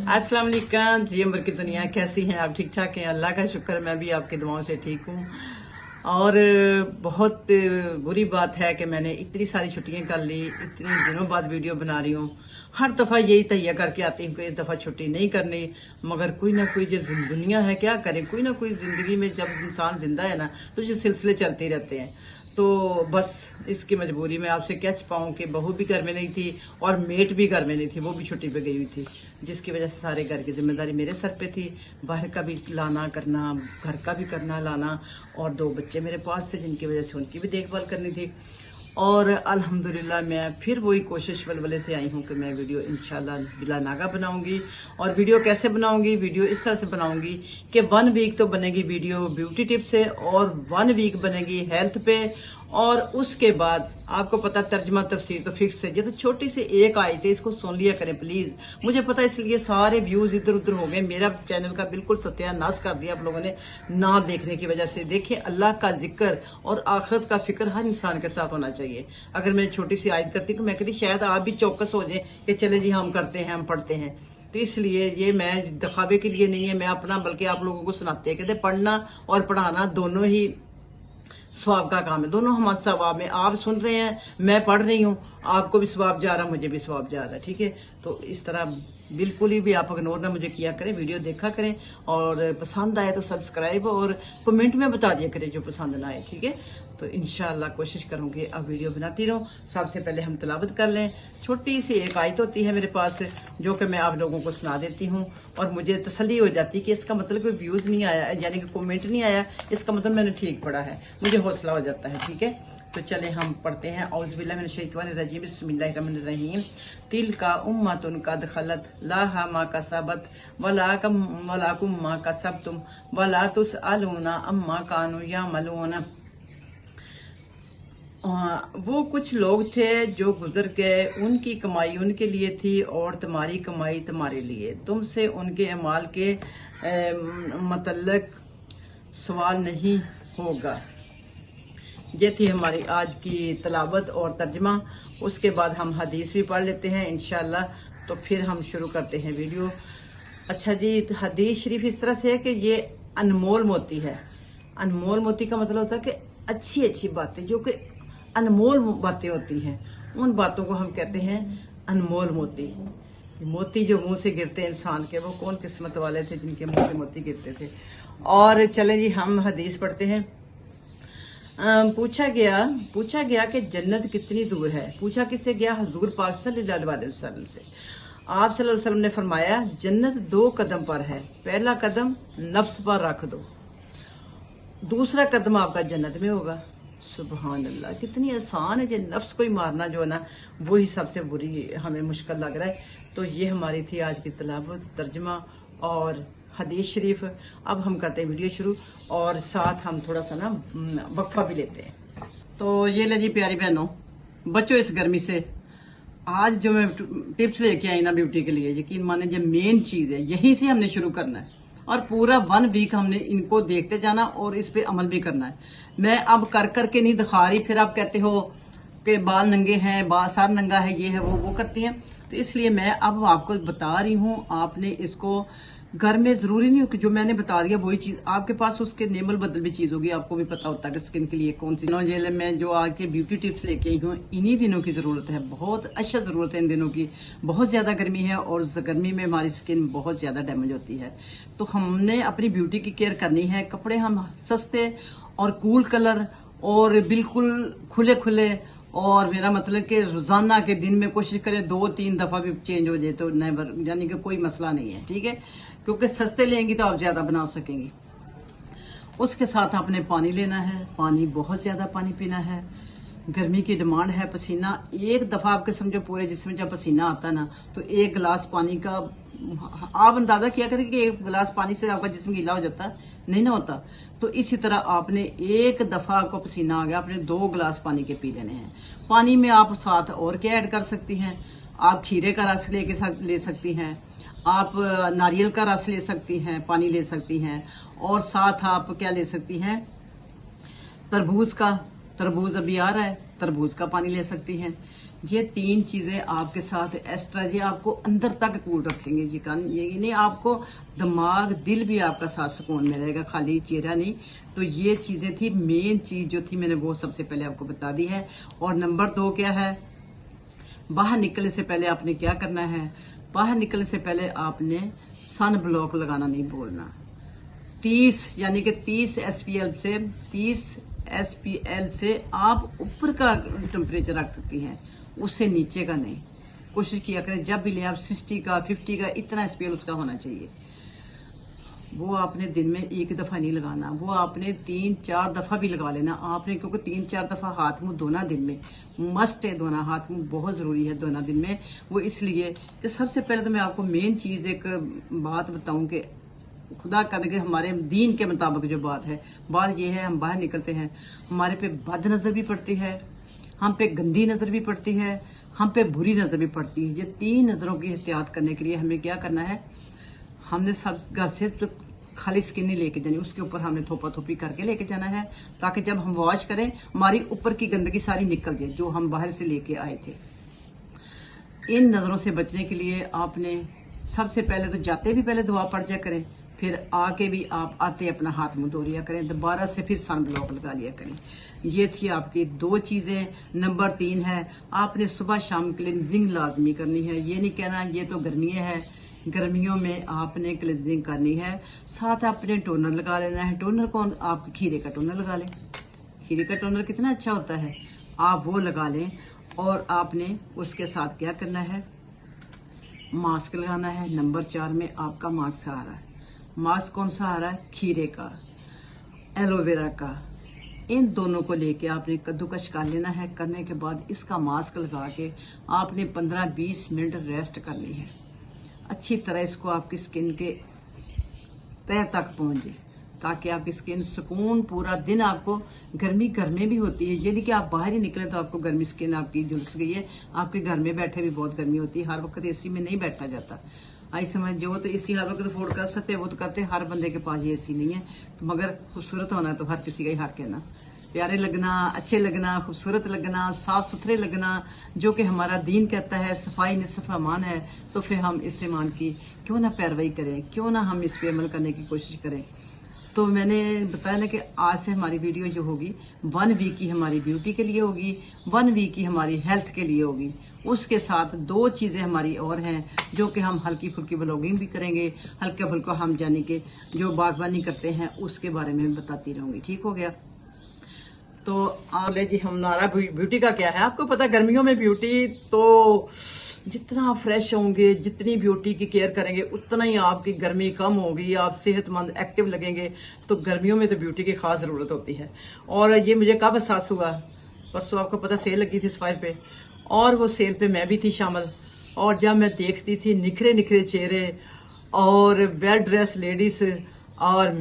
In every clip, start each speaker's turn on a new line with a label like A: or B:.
A: अस्सलाम वालेकुम जी। उम्र की दुनिया कैसी हैं आप? ठीक ठाक हैं? अल्लाह का शुक्र, मैं भी आपकी दुआओं से ठीक हूँ। और बहुत बुरी बात है कि मैंने इतनी सारी छुट्टियां कर ली, इतने दिनों बाद वीडियो बना रही हूँ। हर दफ़ा यही तैयार करके आती हूँ कि इस दफ़ा छुट्टी नहीं करनी, मगर कोई ना कोई जो दुनिया है क्या करें, कोई ना कोई ज़िंदगी में जब इंसान जिंदा है ना तो ये सिलसिले चलते रहते हैं। तो बस इसकी मजबूरी में आपसे क्या छुपाऊं कि बहू भी घर में नहीं थी और मेट भी घर में नहीं थी, वो भी छुट्टी पे गई हुई थी, जिसकी वजह से सारे घर की जिम्मेदारी मेरे सर पे थी। बाहर का भी लाना करना, घर का भी करना लाना, और 2 बच्चे मेरे पास थे जिनकी वजह से उनकी भी देखभाल करनी थी। और अल्हम्दुलिल्लाह मैं फिर वही कोशिश वलवले से आई हूँ कि मैं वीडियो इंशाल्लाह बिला नागा बनाऊंगी। और वीडियो कैसे बनाऊंगी? वीडियो इस तरह से बनाऊंगी कि 1 वीक तो बनेगी वीडियो ब्यूटी टिप्स से, और 1 वीक बनेगी हेल्थ पे, और उसके बाद आपको पता तर्जमा तफसीर तो फिक्स है। ये तो छोटी सी एक आई थी, इसको सुन लिया करें प्लीज। मुझे पता है इसलिए सारे व्यूज इधर उधर हो गए, मेरा चैनल का बिल्कुल सत्यानाश कर दिया आप लोगों ने ना देखने की वजह से। देखिए, अल्लाह का जिक्र और आखिरत का फिक्र हर इंसान के साथ होना चाहिए। अगर मैं छोटी सी आयत करती तो मैं कहती शायद आप भी चौकस हो जाए कि चले जी हम करते हैं, हम पढ़ते हैं। तो इसलिए ये मैं दिखावे के लिए नहीं है, मैं अपना बल्कि आप लोगों को सुनाते हैं। कहते पढ़ना और पढ़ाना दोनों ही स्वाब का काम है, दोनों हमारे स्वाब में। आप सुन रहे हैं, मैं पढ़ रही हूँ, आपको भी स्वाब जा रहा, मुझे भी स्वाब जा रहा है, ठीक है। तो इस तरह बिल्कुल ही भी आप इग्नोर ना मुझे किया करें, वीडियो देखा करें, और पसंद आए तो सब्सक्राइब और कमेंट में बता दिया करें जो पसंद ना आए, ठीक है। तो इंशाल्लाह कोशिश करूंगी अब वीडियो बनाती रहूं। सबसे पहले हम तिलावत कर लें। छोटी सी एक आयत होती है मेरे पास जो कि मैं आप लोगों को सुना देती हूँ, और मुझे तसल्ली हो जाती है कि इसका मतलब कोई व्यूज नहीं आया, यानी कि कमेंट नहीं आया, इसका मतलब मैंने ठीक पढ़ा है, मुझे हौसला हो जाता है, ठीक है। तो चले हम पढ़ते हैं। औज़ुबिल्लाहि मिनश्शैतानिर्रजीम, बिस्मिल्लाहिर्रहमानिर्रहीम। तिलका उम्मतुन कद खलत लाहा मा कसबत वलाकुम मा कसबतुम वला तुसअलूना अम्मा कानू यामलून। वो कुछ लोग थे जो गुजर गए, उनकी कमाई उनके लिए थी और तुम्हारी कमाई तुम्हारे लिए। तुमसे उनके अमाल के मतलब सवाल नहीं होगा। ये थी हमारी आज की तलावत और तर्जमा। उसके बाद हम हदीस भी पढ़ लेते हैं इंशाल्लाह। तो फिर हम शुरू करते हैं वीडियो। अच्छा जी, तो हदीस शरीफ इस तरह से है कि ये अनमोल मोती है। अनमोल मोती का मतलब होता है कि अच्छी अच्छी बातें, जो कि अनमोल बातें होती हैं, उन बातों को हम कहते हैं अनमोल मोती। मोती जो मुंह से गिरते हैं इंसान के, वो कौन किस्मत वाले थे जिनके मुंह से मोती गिरते थे। और चले जी हम हदीस पढ़ते हैं। पूछा गया कि जन्नत कितनी दूर है। पूछा किससे गया? हुजूर पाक सल्लल्लाहु अलैहि वसल्लम से। आप सल्लल्लाहु अलैहि वसल्लम ने फरमाया जन्नत 2 कदम पर है। पहला कदम नफ्स पर रख दो, दूसरा कदम आपका जन्नत में होगा। सुभान अल्लाह, कितनी आसान है। जो नफ्स को ही मारना जो है ना, वही सबसे बुरी हमें मुश्किल लग रहा है। तो ये हमारी थी आज की तिलावत, तर्जमा और हदीस शरीफ। अब हम करते हैं वीडियो शुरू, और साथ हम थोड़ा सा ना वक्फा भी लेते हैं। तो ये ले जी प्यारी बहनों, बच्चों इस गर्मी से। आज जो मैं टिप्स लेके आई ना ब्यूटी के लिए, यकीन माने जो मेन चीज है, यहीं से हमने शुरू करना है, और पूरा 1 वीक हमने इनको देखते जाना और इस पे अमल भी करना है। मैं अब कर करके नहीं दिखा रही, फिर आप कहते हो कि बाल नंगे हैं, सर नंगा है, ये है वो करती हैं। तो इसलिए मैं अब आपको बता रही हूँ, आपने इसको घर में जरूरी नहीं हो कि जो मैंने बता दिया वही चीज आपके पास, उसके नेमल बदल भी चीज होगी। आपको भी पता होता है कि स्किन के लिए कौन सी। ये मैं जो आज के ब्यूटी टिप्स लेके आई हूँ, इन्हीं दिनों की जरूरत है, बहुत अच्छा जरूरत है इन दिनों की। बहुत ज्यादा गर्मी है और गर्मी में हमारी स्किन बहुत ज्यादा डैमेज होती है। तो हमने अपनी ब्यूटी की केयर करनी है। कपड़े हम सस्ते और कूल कलर और बिल्कुल खुले खुले, और मेरा मतलब कि रोजाना के दिन में कोशिश करें 2-3 दफा भी चेंज हो जाए तो नेवर, यानी कि कोई मसला नहीं है, ठीक है। क्योंकि सस्ते लेंगी तो आप ज्यादा बना सकेंगी। उसके साथ आपने पानी लेना है, पानी बहुत ज्यादा पानी पीना है। गर्मी की डिमांड है पसीना। एक दफा आपके समझो पूरे जिस्म में जब पसीना आता ना, तो 1 गिलास पानी का आप अंदाजा किया करें कि 1 गिलास पानी से आपका जिस्म गीला हो जाता है, नहीं ना होता। तो इसी तरह आपने एक दफा आपको पसीना आ गया, आपने 2 गिलास पानी के पी लेने हैं। पानी में आप साथ और क्या ऐड कर सकती हैं? आप खीरे का रस ले सकती हैं, आप नारियल का रस ले सकती हैं, पानी ले सकती हैं, और साथ आप क्या ले सकती हैं? तरबूज अभी आ रहा है, तरबूज का पानी ले सकती हैं। ये 3 चीजें आपके साथ एक्स्ट्रा ये आपको अंदर तक कूल रखेंगे जी। कान ये नहीं, आपको दिमाग दिल भी आपका साथ सुकून में रहेगा, खाली चेहरा नहीं। तो ये चीजें थी, मेन चीज जो थी मैंने वो सबसे पहले आपको बता दी है। और नंबर 2 क्या है, बाहर निकलने से पहले आपने क्या करना है, बाहर निकलने से पहले आपने सन ब्लॉक लगाना नहीं भूलना। 30 यानी कि 30 SPL से आप ऊपर का टेम्परेचर रख सकती हैं, उससे नीचे का नहीं। कोशिश किया करें जब भी ले आप 60 का 50 का इतना SPL उसका होना चाहिए। वो आपने दिन में एक दफा नहीं लगाना, वो आपने 3-4 दफा भी लगा लेना आपने, क्योंकि 3-4 दफा हाथ मुंह धोना दिन में मस्ट है। धोना हाथ मुंह बहुत जरूरी है धोना दिन में। वो इसलिए कि सबसे पहले तो मैं आपको मेन चीज एक बात बताऊं कि खुदा कर के हमारे दीन के मुताबिक जो बात ये है, हम बाहर निकलते हैं, हमारे पे बद नजर भी पड़ती है, हम पे गंदी नजर भी पड़ती है, हम पे बुरी नजर भी पड़ती है। ये 3 नजरों की एहतियात करने के लिए हमें क्या करना है, हमने सब घर से तो खाली स्किन नहीं लेके जानी, उसके ऊपर हमने थोपा थोपी करके लेके जाना है, ताकि जब हम वॉश करें हमारी ऊपर की गंदगी सारी निकल जाए जो हम बाहर से लेके आए थे। इन नजरों से बचने के लिए आपने सबसे पहले तो जाते भी पहले दुआ पड़ जाया करें, फिर आके भी आप आते अपना हाथ मुंह धो लिया करें, दोबारा से फिर सन ब्लॉक लगा लिया करें। ये थी आपकी 2 चीजें। नंबर 3 है, आपने सुबह शाम क्लींजिंग लाजमी करनी है। ये नहीं कहना ये तो गर्मियां है, गर्मियों में आपने क्लींजिंग करनी है। साथ आपने टोनर लगा लेना है। टोनर कौन, आप खीरे का टोनर लगा लें। खीरे का टोनर कितना अच्छा होता है, आप वो लगा लें। और आपने उसके साथ क्या करना है, मास्क लगाना है। नंबर 4 में आपका मास्क आ रहा है। मास्क कौन सा आ रहा है, खीरे का, एलोवेरा का। इन दोनों को लेके आपने कद्दूकश कर लेना है। करने के बाद इसका मास्क लगा के आपने 15-20 मिनट रेस्ट करनी है। अच्छी तरह इसको आपकी स्किन के तह तक पहुंचे, ताकि आपकी स्किन सुकून पूरा दिन। आपको गर्मी घर में भी होती है, ये नहीं कि आप बाहर ही निकले तो आपको गर्मी स्किन आपकी झुलस गई है। आपके घर में बैठे भी बहुत गर्मी होती है, हर वक्त एसी में नहीं बैठा जाता। आई समझ, जो तो एसी हर वक्त अफोर्ड कर सकते हैं वो तो करते हैं, हर बंदे के पास ये एसी नहीं है। तो मगर खूबसूरत होना तो हर किसी का ही हक है ना, प्यारे लगना, अच्छे लगना, खूबसूरत लगना, साफ सुथरे लगना, जो कि हमारा दीन कहता है सफाई निस्फ़ ईमान है। तो फिर हम इस ईमान की क्यों ना पैरवी करें, क्यों ना हम इस पे अमल करने की कोशिश करें। तो मैंने बताया ना कि आज से हमारी वीडियो जो होगी 1 वीक की हमारी ब्यूटी के लिए होगी, 1 वीक की हमारी हेल्थ के लिए होगी। उसके साथ 2 चीजें हमारी और हैं जो कि हम हल्की फुल्की ब्लॉगिंग भी करेंगे, हल्का फुल्का हम जाने के जो बागबानी करते हैं उसके बारे में बताती रहूंगी। ठीक हो गया। तो आले जी, हमारा ब्यूटी का क्या है, आपको पता है गर्मियों में ब्यूटी तो जितना फ्रेश होंगे, जितनी ब्यूटी की केयर करेंगे उतना ही आपकी गर्मी कम होगी, आप सेहतमंद एक्टिव लगेंगे। तो गर्मियों में तो ब्यूटी की खास जरूरत होती है। और ये मुझे कब एहसास हुआ, परसों आपको पता सेल लगी थी सफाई पे, और वो सेल पे मैं भी थी शामिल। और जब मैं देखती थी निखरे निखरे चेहरे और वेल ड्रेस लेडीज, और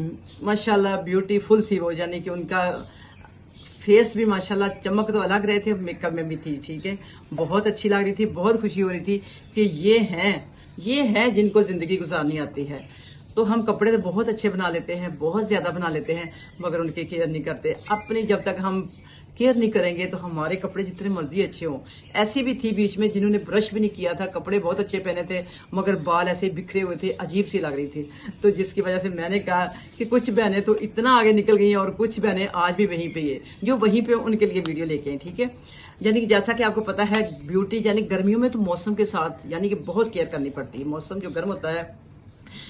A: माशाल्लाह ब्यूटीफुल थी वो, यानी कि उनका फेस भी माशाल्लाह चमक तो अलग रहे थे, मेकअप में भी थी, ठीक है, बहुत अच्छी लग रही थी। बहुत खुशी हो रही थी कि ये हैं जिनको जिंदगी गुजारनी आती है। तो हम कपड़े तो बहुत अच्छे बना लेते हैं, बहुत ज्यादा बना लेते हैं, मगर उनकी केयर नहीं करते। अपनी जब तक हम केयर नहीं करेंगे तो हमारे कपड़े जितने मर्जी अच्छे हों। ऐसी भी थी बीच में जिन्होंने ब्रश भी नहीं किया था, कपड़े बहुत अच्छे पहने थे, मगर बाल ऐसे बिखरे हुए थे, अजीब सी लग रही थी। तो जिसकी वजह से मैंने कहा कि कुछ बहनें तो इतना आगे निकल गई हैं और कुछ बहनें आज भी वहीं पे है, जो वहीं पे उनके लिए वीडियो लेके हैं, ठीक है। यानी कि जैसा कि आपको पता है ब्यूटी यानी गर्मियों में तो मौसम के साथ यानी कि बहुत केयर करनी पड़ती है। मौसम जो गर्म होता है,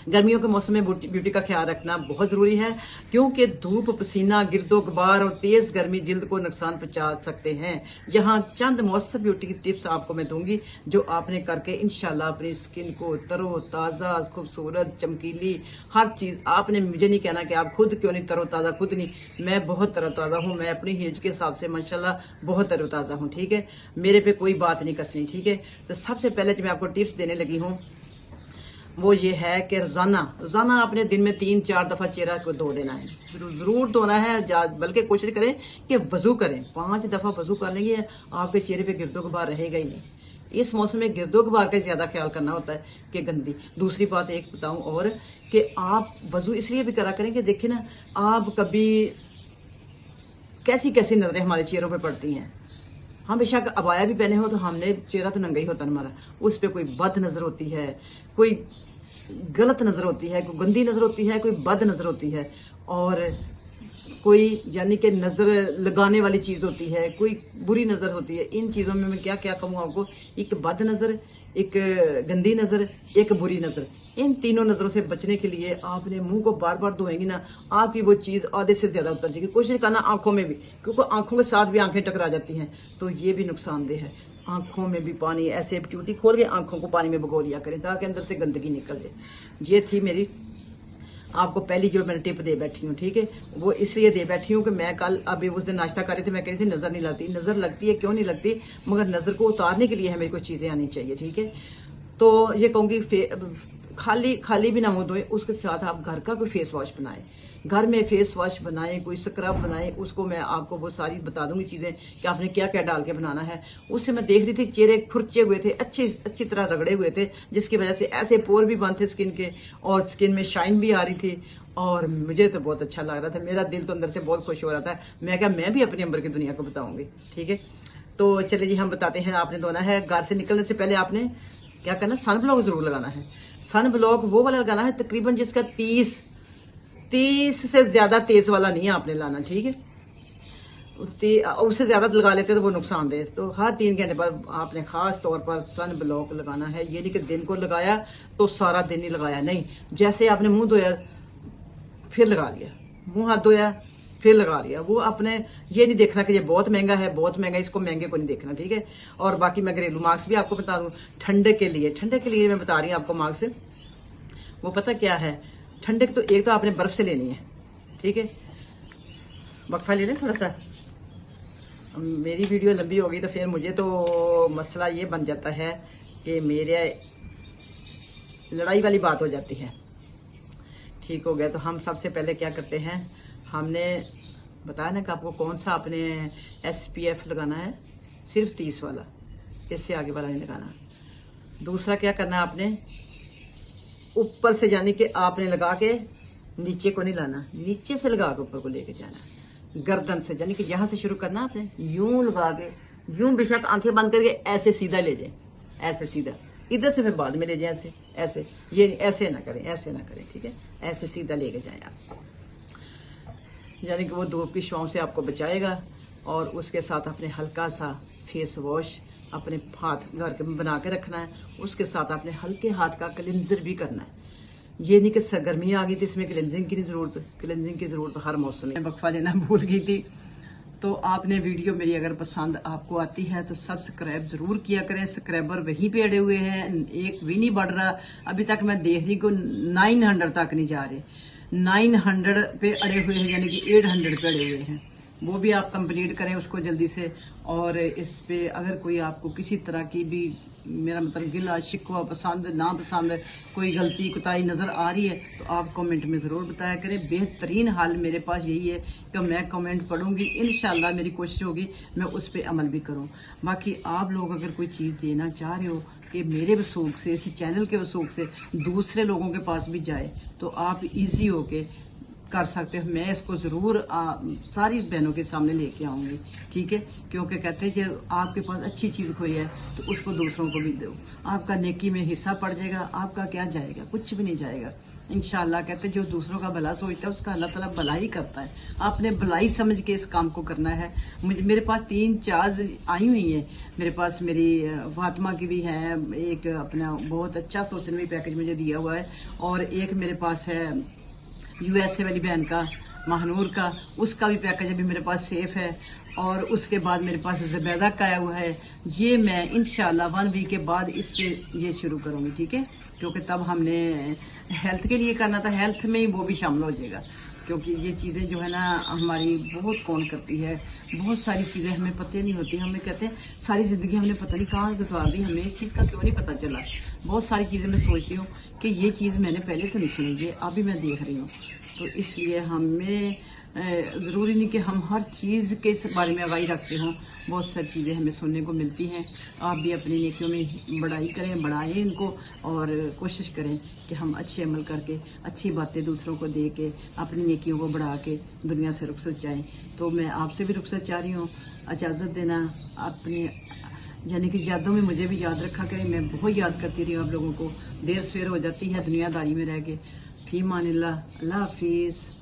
A: गर्मियों के मौसम में ब्यूटी का ख्याल रखना बहुत जरूरी है, क्योंकि धूप, पसीना, गिरदो गुबार और तेज गर्मी जिल्द को नुकसान पहुंचा सकते हैं। यहाँ चंद मौसम ब्यूटी की टिप्स आपको मैं दूंगी, जो आपने करके इंशाल्लाह अपनी स्किन को तरो ताजा, खूबसूरत, चमकीली, हर चीज। आपने मुझे नहीं कहना कि आप खुद क्यों नहीं तरो ताजा, खुद नहीं, मैं बहुत तरोताजा हूँ, मैं अपनी एज के हिसाब से माशाल्लाह बहुत तरोताजा हूँ, ठीक है, मेरे पे कोई बात नहीं कसनी, ठीक है। तो सबसे पहले जो मैं आपको टिप्स देने लगी हूँ वो ये है कि रोजाना आपने दिन में 3-4 दफा चेहरा को धो देना है, जरूर धोना है, बल्कि कोशिश करें कि वजू करें। 5 दफा वजू कर लेंगे, आपके चेहरे पे गिरदो गुबार रहेगा ही नहीं। इस मौसम में गिरदो गुबार का ज्यादा ख्याल करना होता है कि गंदी। दूसरी बात एक बताऊं और कि आप वजू इसलिए भी करा करें कि देखिए ना, आप कभी कैसी कैसी नजरें हमारे चेहरों पे पड़ती हैं, हम बेशक अबाया भी पहने हो तो हमने चेहरा तो नंगा ही होता हमारा, उस पर कोई बद नजर होती है, कोई गलत नजर होती है, कोई गंदी नजर होती है, कोई बद नजर होती है, और कोई यानी कि नजर लगाने वाली चीज होती है, कोई बुरी नजर होती है। इन चीजों में मैं क्या क्या कहूँ आपको, एक बद नजर, एक गंदी नजर, एक बुरी नजर। इन तीनों नजरों से बचने के लिए आपने मुंह को बार बार धोएंगी ना, आपकी वो चीज आधे से ज्यादा उतर जाएगी। कोशिश करना आंखों में भी, क्योंकि आंखों के साथ भी आंखें टकरा जाती हैं, तो ये भी नुकसानदेह है। आंखों में भी पानी ऐसे ट्यूटी खोल के आंखों को पानी में भगो लिया करें ताकि अंदर से गंदगी निकल जाए। ये थी मेरी आपको पहली जो मैंने टिप दे बैठी हूँ, ठीक है। वो इसलिए दे बैठी हूँ कि मैं कल अभी उस दिन नाश्ता कर रही थी, मैं कह रही थी नजर नहीं लगती, नजर लगती है, क्यों नहीं लगती, मगर नजर को उतारने के लिए हमें कुछ चीजें आनी चाहिए, ठीक है। तो ये कहूंगी खाली भी ना मुंह धोए, उसके साथ आप घर का कोई फेस वॉश बनाए, घर में फेस वॉश बनाए, कोई स्क्रब बनाए, उसको मैं आपको वो सारी बता दूंगी चीजें कि आपने क्या क्या डाल के बनाना है। उससे मैं देख रही थी चेहरे खुरचे हुए थे, अच्छी तरह रगड़े हुए थे, जिसकी वजह से ऐसे पोर भी बंद थे स्किन के, और स्किन में शाइन भी आ रही थी, और मुझे तो बहुत अच्छा लग रहा था, मेरा दिल तो अंदर से बहुत खुश हो रहा था। मैं क्या, मैं भी अपनी अंबर की दुनिया को बताऊंगी, ठीक है। तो चलिए जी, हम बताते हैं। आपने धोना है, घर से निकलने से पहले आपने क्या करना, सन ब्लॉक जरूर लगाना है। सन ब्लॉक वो वाला लगाना है तकरीबन जिसका 30 से ज्यादा तेज वाला नहीं है आपने लाना, ठीक है। उससे ज्यादा लगा लेते तो वो नुकसानदेह। तो हर 3 घंटे पर आपने खास तौर पर सन ब्लॉक लगाना है। ये नहीं कि दिन को लगाया तो सारा दिन ही लगाया, नहीं। जैसे आपने मुंह धोया फिर लगा लिया, मुंह हाथ धोया फिर लगा लिया, वो आपने ये नहीं देखना कि ये बहुत महंगा है, बहुत महंगा, इसको महंगे को नहीं देखना, ठीक है। और बाकी मैं घरेलू मास्क भी आपको बता दूं, ठंडे के लिए मैं बता रही हूँ आपको मास्क। वो पता क्या है, ठंडक तो एक तो आपने बर्फ से लेनी है, ठीक है। वक्फा ले लें थोड़ा सा, मेरी वीडियो लंबी होगी तो फिर मुझे तो मसला ये बन जाता है कि मेरे लड़ाई वाली बात हो जाती है। ठीक हो गया। तो हम सबसे पहले क्या करते हैं, हमने बताया ना कि आपको कौन सा अपने SPF लगाना है, सिर्फ 30 वाला, इससे आगे वाला नहीं लगाना। दूसरा क्या करना है, आपने ऊपर से यानी कि आपने लगा के नीचे को नहीं लाना, नीचे से लगा के ऊपर को लेके जाना, गर्दन से, यानी कि यहां से शुरू करना आपने, यूं लगा के, यूं बेशक आंखें बंद करके ऐसे सीधा ले जाए, ऐसे सीधा, इधर से फिर बाद में ले जाए, ऐसे ऐसे, ये ऐसे ना करें, ऐसे ना करें, ठीक है। ऐसे सीधा लेके जाए आप, यानी कि वो धूप की छांव से आपको बचाएगा। और उसके साथ अपने हल्का सा फेस वॉश अपने हाथ घर के में बना के रखना है। उसके साथ आपने हल्के हाथ का क्लिनजर भी करना है। ये नहीं कि गर्मी आ गई थी इसमें क्लिनजिंग की जरूरत, क्लिनजिंग की जरूरत हर मौसम में। वक्फा लेना भूल गई थी। तो आपने वीडियो मेरी अगर पसंद आपको आती है तो सब्सक्राइब जरूर किया करें। सब्सक्राइबर वहीं पे अड़े हुए हैं, एक भी नहीं बढ़ रहा। अभी तक मैं देख रही को 900 तक नहीं जा रहे, 900 पे अड़े हुए हैं, यानी कि 800 पे अड़े हुए हैं। वो भी आप कंप्लीट करें उसको जल्दी से। और इस पे अगर कोई आपको किसी तरह की भी, मेरा मतलब गिला शिकवा, पसंद ना पसंद, कोई गलती कुताई नजर आ रही है तो आप कमेंट में जरूर बताया करें। बेहतरीन हाल मेरे पास यही है कि मैं कमेंट पढ़ूंगी, इंशाल्लाह मेरी कोशिश होगी मैं उस पर अमल भी करूं। बाकी आप लोग अगर कोई चीज़ देना चाह रहे हो कि मेरे वसूख से, इसी चैनल के वसूख से दूसरे लोगों के पास भी जाए, तो आप ईजी होके कर सकते हो। मैं इसको जरूर सारी बहनों के सामने लेके आऊंगी, ठीक है। क्योंकि कहते हैं कि आपके पास अच्छी चीज कोई है तो उसको दूसरों को भी दो, आपका नेकी में हिस्सा पड़ जाएगा। आपका क्या जाएगा, कुछ भी नहीं जाएगा इंशाल्लाह। कहते हैं जो दूसरों का भला सोचता है उसका अल्लाह ताला भला ही करता है। आपने भलाई समझ के इस काम को करना है। मेरे पास 3-4 आई हुई है, मेरे पास मेरी फातिमा की भी है, एक अपना बहुत अच्छा सोशल पैकेज मुझे दिया हुआ है, और एक मेरे पास है USA वाली बहन का, महानूर का, उसका भी पैकेज अभी मेरे पास सेफ है। और उसके बाद मेरे पास ज़ुबैदा का आया हुआ है। ये मैं इंशाल्लाह 1 वीक के बाद इस पे ये शुरू करूंगी, ठीक है। क्योंकि तब हमने हेल्थ के लिए करना था, हेल्थ में ही वो भी शामिल हो जाएगा। क्योंकि ये चीज़ें जो है ना हमारी बहुत कौन करती है, बहुत सारी चीज़ें हमें पता नहीं होती। हमें कहते हैं सारी ज़िंदगी हमने पता नहीं कहाँ गुजार दी, हमें इस चीज़ का क्यों नहीं पता चला। बहुत सारी चीज़ें मैं सोचती हूँ कि ये चीज़ मैंने पहले तो नहीं सुनी, ये अभी मैं देख रही हूँ। तो इसलिए हमें ज़रूरी नहीं कि हम हर चीज़ के इस बारे में आगाही रखते हों। बहुत सारी चीज़ें हमें सुनने को मिलती हैं। आप भी अपनी नेकियों में बढ़ाई करें, बढ़ाएं इनको, और कोशिश करें कि हम अच्छे अमल करके, अच्छी बातें दूसरों को दे के, अपनी नेकियों को बढ़ा के दुनिया से रुखसत चाहें। तो मैं आपसे भी रुखसत चाह रही हूँ इजाज़त देना। अपनी यानी कि यादों में मुझे भी याद रखा करें। मैं बहुत याद करती रही हूँ आप लोगों को। देर सवेर हो जाती है दुनियादारी में रह के। फी मानिल्लाह, अल्लाह हाफिज़।